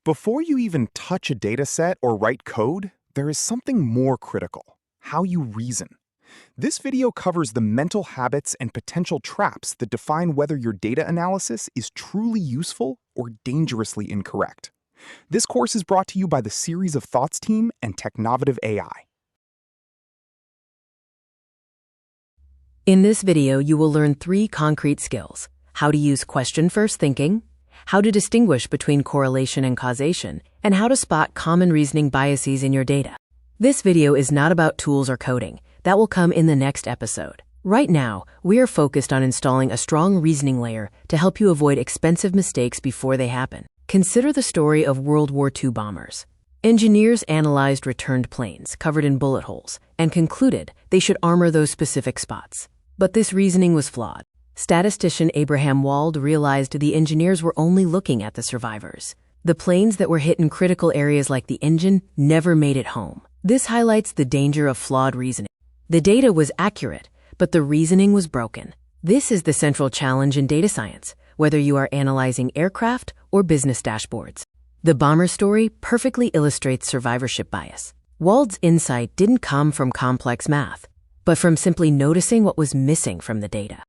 Before you even touch a dataset or write code, there is something more critical: how you reason. This video covers the mental habits and potential traps that define whether your data analysis is truly useful or dangerously incorrect. This course is brought to you by the Series of Thoughts team and Technovative AI. In this video, you will learn 3 concrete skills: how to use question-first thinking, how to distinguish between correlation and causation, and how to spot common reasoning biases in your data. This video is not about tools or coding. That will come in the next episode. Right now, we are focused on installing a strong reasoning layer to help you avoid expensive mistakes before they happen. Consider the story of World War II bombers. Engineers analyzed returned planes covered in bullet holes and concluded they should armor those specific spots. But this reasoning was flawed. Statistician Abraham Wald realized the engineers were only looking at the survivors. The planes that were hit in critical areas like the engine never made it home. This highlights the danger of flawed reasoning. The data was accurate, but the reasoning was broken. This is the central challenge in data science, whether you are analyzing aircraft or business dashboards. The bomber story perfectly illustrates survivorship bias. Wald's insight didn't come from complex math, but from simply noticing what was missing from the data.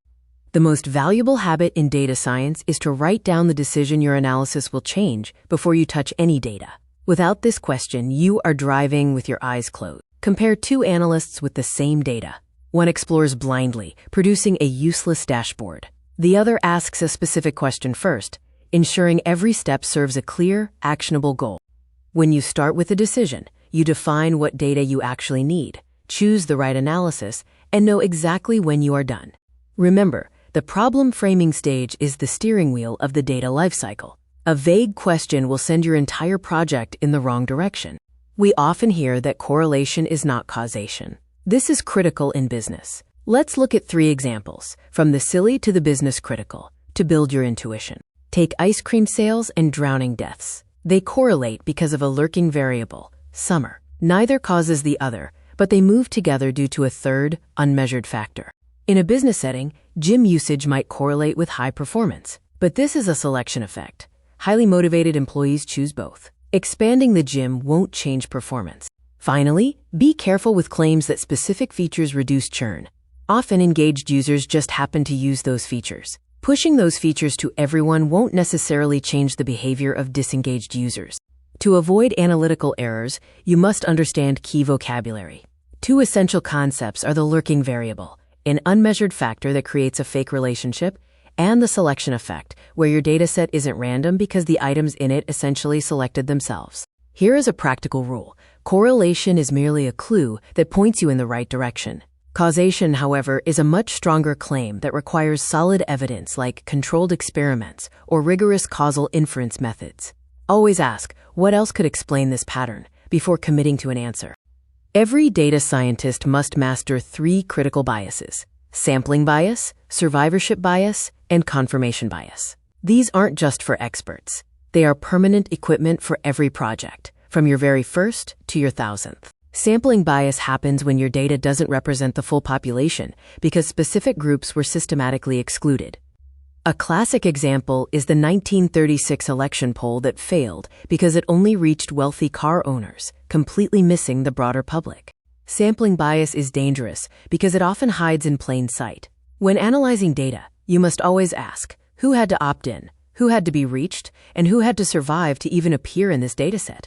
The most valuable habit in data science is to write down the decision your analysis will change before you touch any data. Without this question, you are driving with your eyes closed. Compare 2 analysts with the same data. One explores blindly, producing a useless dashboard. The other asks a specific question first, ensuring every step serves a clear, actionable goal. When you start with a decision, you define what data you actually need, choose the right analysis, and know exactly when you are done. Remember, the problem framing stage is the steering wheel of the data lifecycle. A vague question will send your entire project in the wrong direction. We often hear that correlation is not causation. This is critical in business. Let's look at 3 examples, from the silly to the business critical, to build your intuition. Take ice cream sales and drowning deaths. They correlate because of a lurking variable, summer. Neither causes the other, but they move together due to a third, unmeasured factor. In a business setting, gym usage might correlate with high performance, but this is a selection effect. Highly motivated employees choose both. Expanding the gym won't change performance. Finally, be careful with claims that specific features reduce churn. Often engaged users just happen to use those features. Pushing those features to everyone won't necessarily change the behavior of disengaged users. To avoid analytical errors, you must understand key vocabulary. 2 essential concepts are the lurking variable, an unmeasured factor that creates a fake relationship, and the selection effect, where your dataset isn't random because the items in it essentially selected themselves. Here is a practical rule. Correlation is merely a clue that points you in the right direction. Causation, however, is a much stronger claim that requires solid evidence like controlled experiments or rigorous causal inference methods. Always ask, what else could explain this pattern, before committing to an answer. Every data scientist must master 3 critical biases: sampling bias, survivorship bias, and confirmation bias. These aren't just for experts. They are permanent equipment for every project, from your very first to your 1000th. Sampling bias happens when your data doesn't represent the full population because specific groups were systematically excluded. A classic example is the 1936 election poll that failed because it only reached wealthy car owners, completely missing the broader public. Sampling bias is dangerous because it often hides in plain sight. When analyzing data, you must always ask, who had to opt in, who had to be reached, and who had to survive to even appear in this dataset?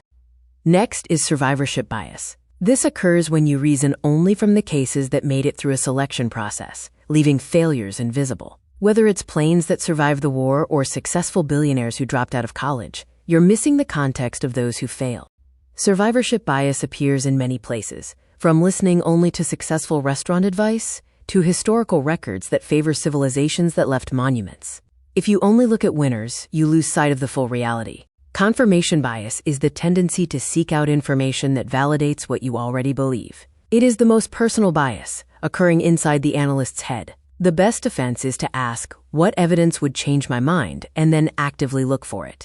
Next is survivorship bias. This occurs when you reason only from the cases that made it through a selection process, leaving failures invisible. Whether it's planes that survived the war or successful billionaires who dropped out of college, you're missing the context of those who failed. Survivorship bias appears in many places, from listening only to successful restaurant advice to historical records that favor civilizations that left monuments. If you only look at winners, you lose sight of the full reality. Confirmation bias is the tendency to seek out information that validates what you already believe. It is the most personal bias, occurring inside the analyst's head. The best defense is to ask, what evidence would change my mind, and then actively look for it.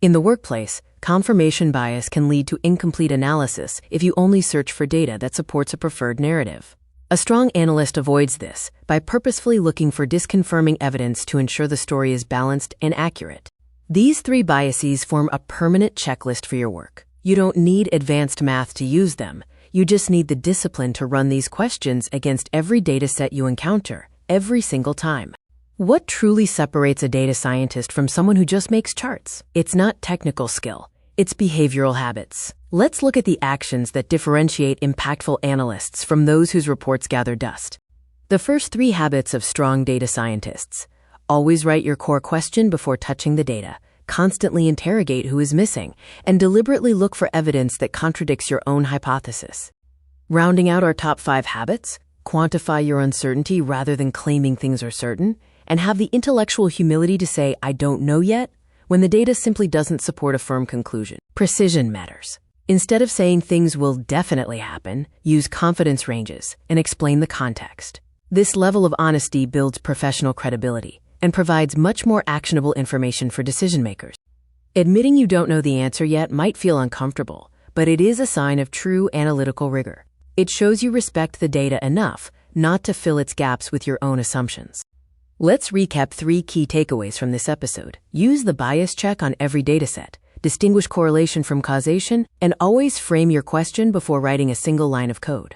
In the workplace, confirmation bias can lead to incomplete analysis if you only search for data that supports a preferred narrative. A strong analyst avoids this by purposefully looking for disconfirming evidence to ensure the story is balanced and accurate. These 3 biases form a permanent checklist for your work. You don't need advanced math to use them. You just need the discipline to run these questions against every dataset you encounter, every single time. What truly separates a data scientist from someone who just makes charts? It's not technical skill. It's behavioral habits. Let's look at the actions that differentiate impactful analysts from those whose reports gather dust. The first 3 habits of strong data scientists. Always write your core question before touching the data. Constantly interrogate who is missing, and deliberately look for evidence that contradicts your own hypothesis. Rounding out our top 5 habits, quantify your uncertainty rather than claiming things are certain, and have the intellectual humility to say, "I don't know yet," when the data simply doesn't support a firm conclusion. Precision matters. Instead of saying things will definitely happen, use confidence ranges and explain the context. This level of honesty builds professional credibility and provides much more actionable information for decision makers. Admitting you don't know the answer yet might feel uncomfortable, but it is a sign of true analytical rigor. It shows you respect the data enough not to fill its gaps with your own assumptions. Let's recap 3 key takeaways from this episode. Use the bias check on every dataset, distinguish correlation from causation, and always frame your question before writing a single line of code.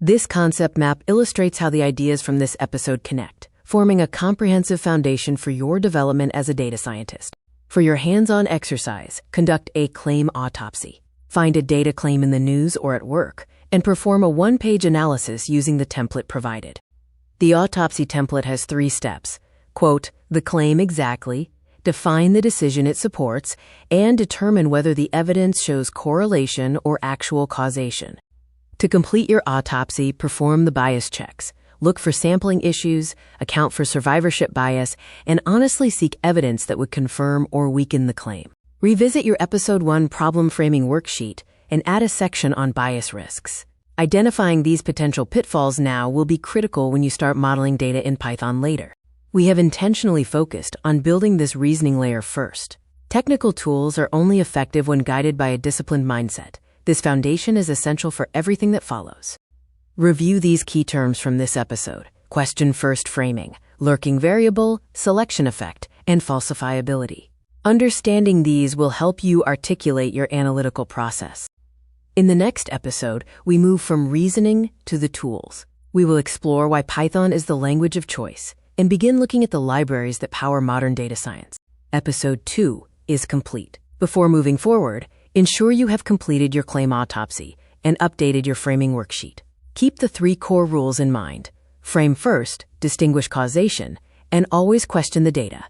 This concept map illustrates how the ideas from this episode connect, forming a comprehensive foundation for your development as a data scientist. For your hands-on exercise, conduct a claim autopsy. Find a data claim in the news or at work, and perform a 1-page analysis using the template provided. The autopsy template has 3 steps. Quote the claim exactly, define the decision it supports, and determine whether the evidence shows correlation or actual causation. To complete your autopsy, perform the bias checks. Look for sampling issues, account for survivorship bias, and honestly seek evidence that would confirm or weaken the claim. Revisit your Episode 1 problem framing worksheet and add a section on bias risks. Identifying these potential pitfalls now will be critical when you start modeling data in Python later. We have intentionally focused on building this reasoning layer first. Technical tools are only effective when guided by a disciplined mindset. This foundation is essential for everything that follows. Review these key terms from this episode: question-first framing, lurking variable, selection effect, and falsifiability. Understanding these will help you articulate your analytical process. In the next episode, we move from reasoning to the tools. We will explore why Python is the language of choice and begin looking at the libraries that power modern data science. Episode 2 is complete. Before moving forward, ensure you have completed your claim autopsy and updated your framing worksheet. Keep the 3 core rules in mind. Frame first, distinguish causation, and always question the data.